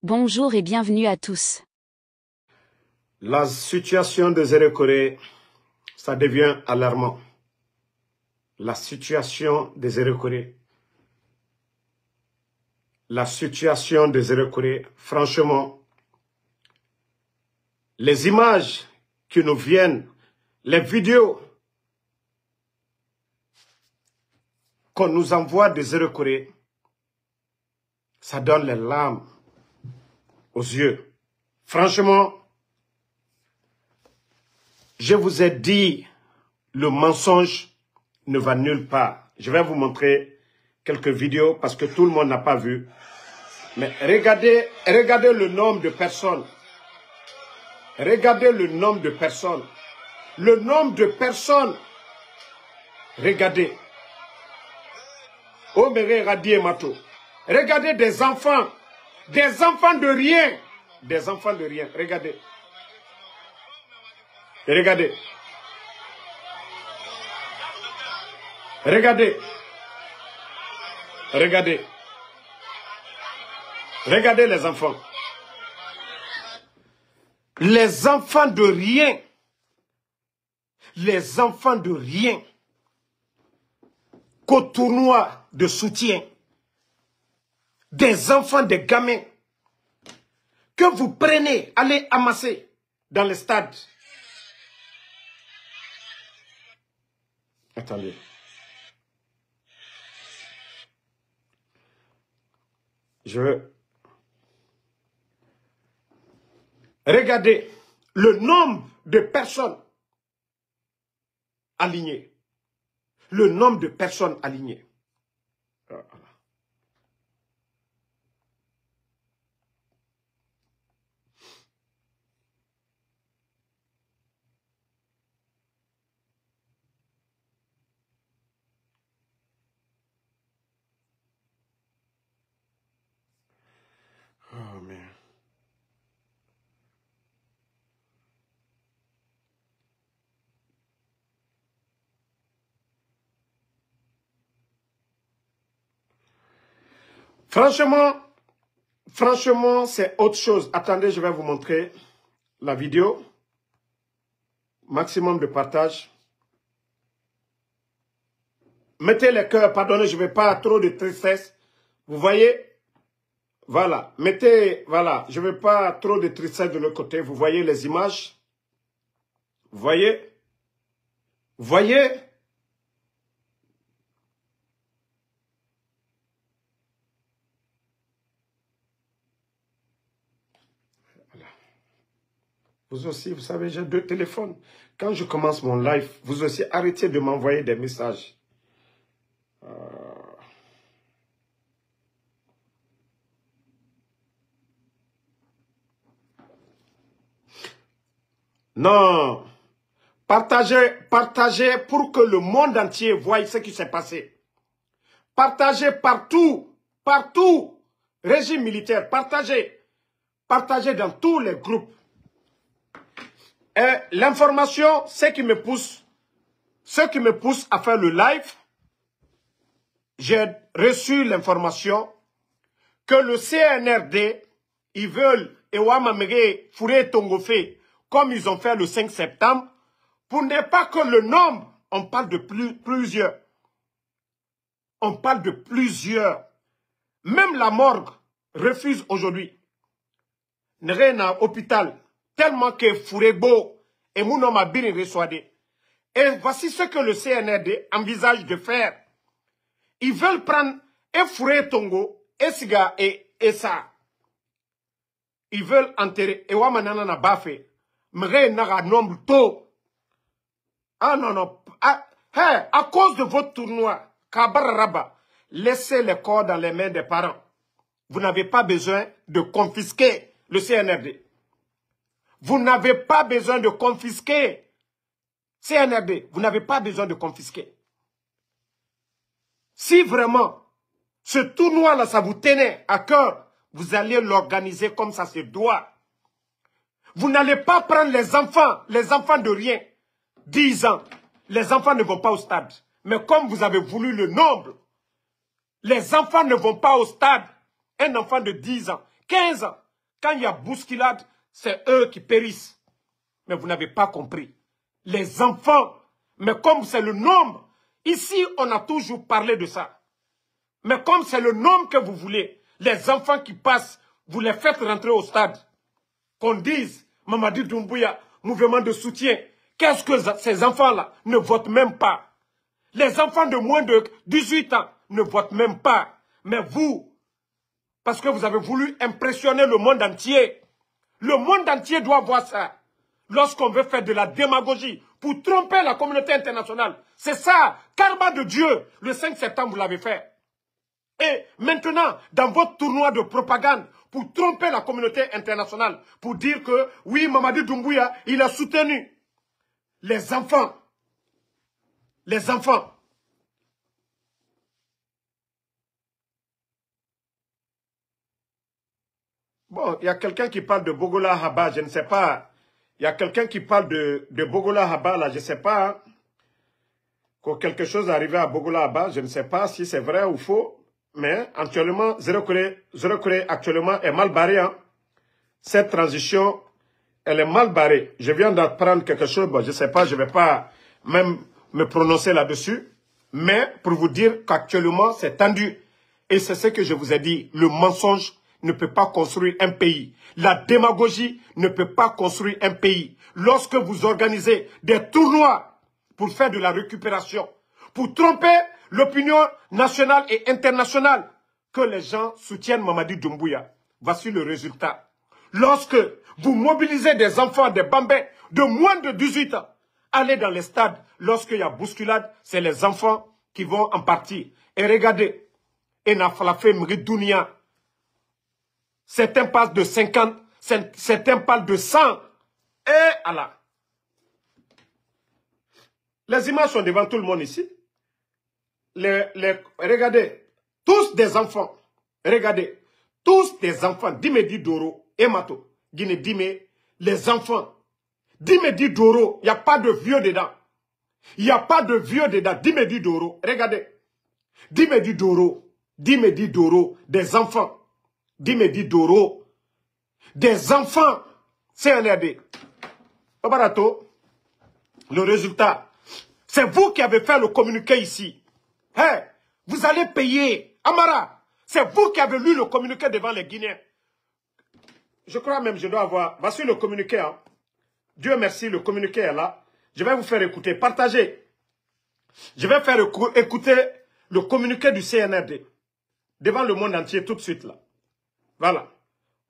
Bonjour et bienvenue à tous. La situation de Zéro Corée, ça devient alarmant. La situation de Zéro Corée. La situation de Zéro Corée, franchement, les images qui nous viennent, les vidéos qu'on nous envoie de Zéro Corée, ça donne les larmes aux yeux. Franchement, je vous ai dit, le mensonge ne va nulle part. Je vais vous montrer quelques vidéos parce que tout le monde n'a pas vu. Mais regardez le nombre de personnes. Regardez le nombre de personnes. Le nombre de personnes. Regardez. Oh, mais regardez, Mato. Regardez des enfants. Des enfants de rien. Des enfants de rien. Regardez. Regardez. Regardez. Regardez. Regardez les enfants. Les enfants de rien. Les enfants de rien. Qu'au tournoi de soutien. Des enfants, des gamins. Que vous prenez, allez amasser dans les stades. Attendez. Regardez le nombre de personnes alignées. Le nombre de personnes alignées. Oh, man. Franchement, c'est autre chose. Attendez, je vais vous montrer la vidéo. Maximum de partage. Mettez les cœurs, pardonnez, je ne vais pas trop de tristesse. Vous voyez? Voilà, voilà, je ne veux pas trop de tristesse de l'autre côté. Vous voyez les images? Vous voyez? Vous voyez? Voilà. Vous aussi, vous savez, j'ai 2 téléphones. Quand je commence mon live, vous aussi, arrêtez de m'envoyer des messages. Non. Partagez pour que le monde entier voie ce qui s'est passé. Partagez partout, partout. Régime militaire, partagez. Partagez dans tous les groupes. Et l'information, ce qui me pousse à faire le live, j'ai reçu l'information que le CNRD, ils veulent, Fouré Tongofé, comme ils ont fait le 5 septembre, pour ne pas que le nombre, on parle de plusieurs. On parle de plusieurs. Même la morgue refuse aujourd'hui. N'a hôpital, tellement que Fourebo et Mounom a bien reçoidé. Et voici ce que le CNRD envisage de faire. Ils veulent prendre Fouré Tongo, Esiga et Essa. Ils veulent enterrer. Et Wamanana na bafé. Mre naga nombre tôt. Ah non, non. À cause de votre tournoi, Kabararaba, laissez les corps dans les mains des parents. Vous n'avez pas besoin de confisquer le CNRD. Vous n'avez pas besoin de confisquer CNRD. Vous n'avez pas besoin de confisquer. Si vraiment ce tournoi-là, ça vous tenait à cœur, vous allez l'organiser comme ça se doit. Vous n'allez pas prendre les enfants de rien. 10 ans, les enfants ne vont pas au stade. Mais comme vous avez voulu le nombre, les enfants ne vont pas au stade. Un enfant de 10 ans, 15 ans, Quand il y a bousculade, c'est eux qui périssent. Mais vous n'avez pas compris. Les enfants, mais comme c'est le nombre, ici on a toujours parlé de ça. Mais comme c'est le nombre que vous voulez, les enfants qui passent, vous les faites rentrer au stade. Qu'on dise, Mamadi Doumbouya, mouvement de soutien. Qu'est-ce que ces enfants-là ne votent même pas? Les enfants de moins de 18 ans ne votent même pas. Mais vous, parce que vous avez voulu impressionner le monde entier, le monde entier doit voir ça. Lorsqu'on veut faire de la démagogie pour tromper la communauté internationale, c'est ça, karma de Dieu. Le 5 septembre, vous l'avez fait. Et maintenant, dans votre tournoi de propagande, pour tromper la communauté internationale, pour dire que, oui, Mamadi Doumbouya, il a soutenu les enfants. Les enfants. Bon, il y a quelqu'un qui parle de Bogola Haba, je ne sais pas. Il y a quelqu'un qui parle de Bogola Haba, là, je ne sais pas. Que quelque chose est arrivé à Bogola Haba, je ne sais pas si c'est vrai ou faux. Mais actuellement, Zéro Corée actuellement est mal barré. Hein. Cette transition, elle est mal barrée. Je viens d'apprendre quelque chose, bon, je ne sais pas, je ne vais pas même me prononcer là-dessus. Mais pour vous dire qu'actuellement, c'est tendu. Et c'est ce que je vous ai dit, le mensonge ne peut pas construire un pays. La démagogie ne peut pas construire un pays. Lorsque vous organisez des tournois pour faire de la récupération, pour tromper l'opinion nationale et internationale, que les gens soutiennent Mamadi Doumbouya. Voici le résultat. Lorsque vous mobilisez des enfants, des bambins de moins de 18 ans, allez dans les stades, lorsqu'il y a bousculade, c'est les enfants qui vont en partie. Et regardez, Enafalafe Mridounia, certains passent de 50, certains parlent de 100. Et Allah. Les images sont devant tout le monde ici. Regardez, tous des enfants. Regardez, tous des enfants. Dimedi Doro, Emato, Guinée Dime, les enfants. Dimedi Doro, il n'y a pas de vieux dedans. Il n'y a pas de vieux dedans. Dimedi Doro, regardez. Dimedi Doro, des enfants. Dimedi Doro, des enfants. CNRD. Obarato, le résultat. C'est vous qui avez fait le communiqué ici. Hey, vous allez payer. Amara, c'est vous qui avez lu le communiqué devant les Guinéens. Je crois même que je dois avoir... Voici le communiqué. Hein. Dieu merci, le communiqué est là. Je vais vous faire écouter. Partagez. Je vais faire écouter le communiqué du CNRD. Devant le monde entier tout de suite là. Voilà.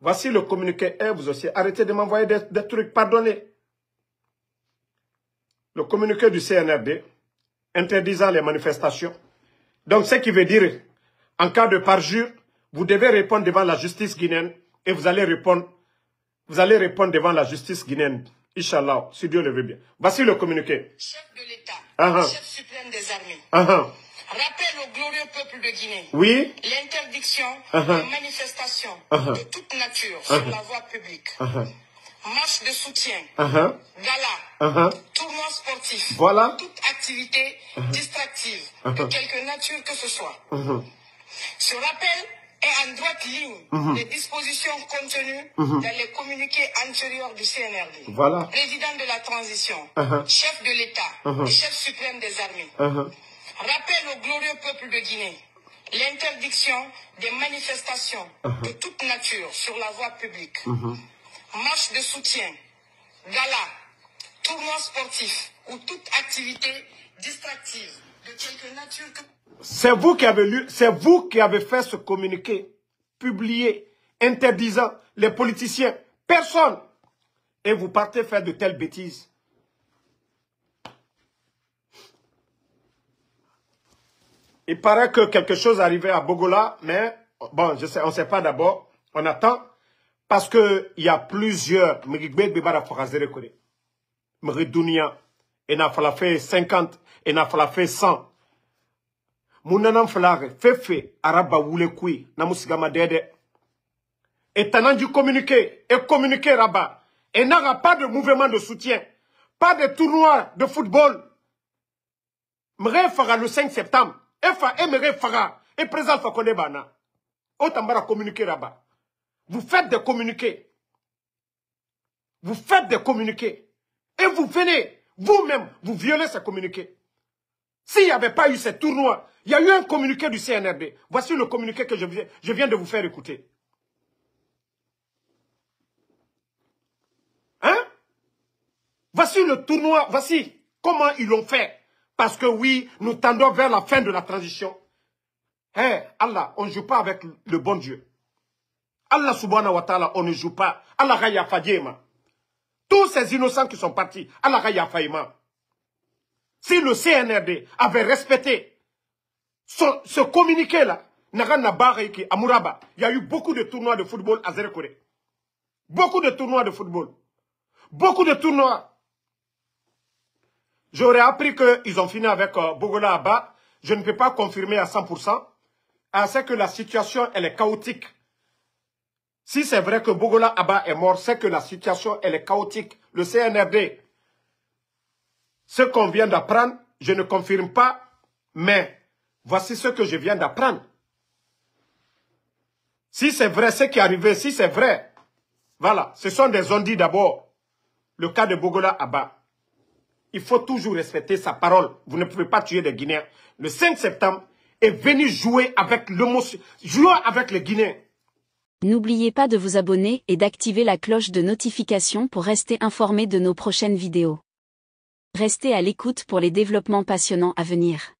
Voici le communiqué. Et vous aussi, arrêtez de m'envoyer des trucs. Pardonnez. Le communiqué du CNRD interdisant les manifestations. Donc, ce qui veut dire, en cas de parjure, vous devez répondre devant la justice guinéenne et vous allez répondre devant la justice guinéenne. Inch'Allah, si Dieu le veut bien. Voici le communiqué. Chef de l'État, chef suprême des armées, rappelle au glorieux peuple de Guinée l'interdiction des manifestations de toute nature sur la voie publique. Marche de soutien, gala, tournoi sportif, toute activité distractive de quelque nature que ce soit. Ce rappel est en droite ligne des dispositions contenues dans les communiqués antérieurs du CNRD. Président de la transition, chef de l'État et chef suprême des armées, rappelle au glorieux peuple de Guinée l'interdiction des manifestations de toute nature sur la voie publique. Marche de soutien, gala, tournoi sportif ou toute activité distractive de quelque nature que... C'est vous qui avez lu, c'est vous qui avez fait ce communiqué, publié, interdisant les politiciens, personne. Et vous partez faire de telles bêtises. Il paraît que quelque chose arrivait à Bogola, mais bon, je sais, on ne sait pas d'abord, on attend. Parce qu'il y a plusieurs Mrigbek Bibara Forazere Kore. Mridounia, et n'a fallu faire 50, et n'a fallu faire 100. Mounanam falare, fefe, araba wule kui, namusigama dede. Et t'as du communiqué, et communiqué rabat. Et n'aura pas de mouvement de soutien. Pas de tournoi de football. Mre fara le 5 septembre. Et mre fara, et présent Fakone Bana. Otambara communiqué rabat. Vous faites des communiqués. Vous faites des communiqués. Et vous venez, vous-même, vous violez ces communiqués. S'il n'y avait pas eu ces tournois, il y a eu un communiqué du CNRD. Voici le communiqué que je viens de vous faire écouter. Hein? Voici le tournoi, voici comment ils l'ont fait. Parce que oui, nous tendons vers la fin de la transition. Allah, on ne joue pas avec le bon Dieu. Allah subhanahu wa ta'ala, on ne joue pas. Allah raya fadjema. Tous ces innocents qui sont partis, Allah raya faïma. Si le CNRD avait respecté ce communiqué-là, il y a eu beaucoup de tournois de football à Zérekore. Beaucoup de tournois de football. Beaucoup de tournois. J'aurais appris qu'ils ont fini avec Bogola Abba. Je ne peux pas confirmer à 100%. C'est que la situation, elle est chaotique. Si c'est vrai que Bogola Abba est mort, c'est que la situation, elle est chaotique. Le CNRD, ce qu'on vient d'apprendre, je ne confirme pas, mais voici ce que je viens d'apprendre. Si c'est vrai, ce qui est arrivé, si c'est vrai, voilà, ce sont des ondits d'abord. Le cas de Bogola Abba. Il faut toujours respecter sa parole. Vous ne pouvez pas tuer des Guinéens. Le 5 septembre, est venu jouer avec l'émotion, jouer avec les Guinéens. N'oubliez pas de vous abonner et d'activer la cloche de notification pour rester informé de nos prochaines vidéos. Restez à l'écoute pour les développements passionnants à venir.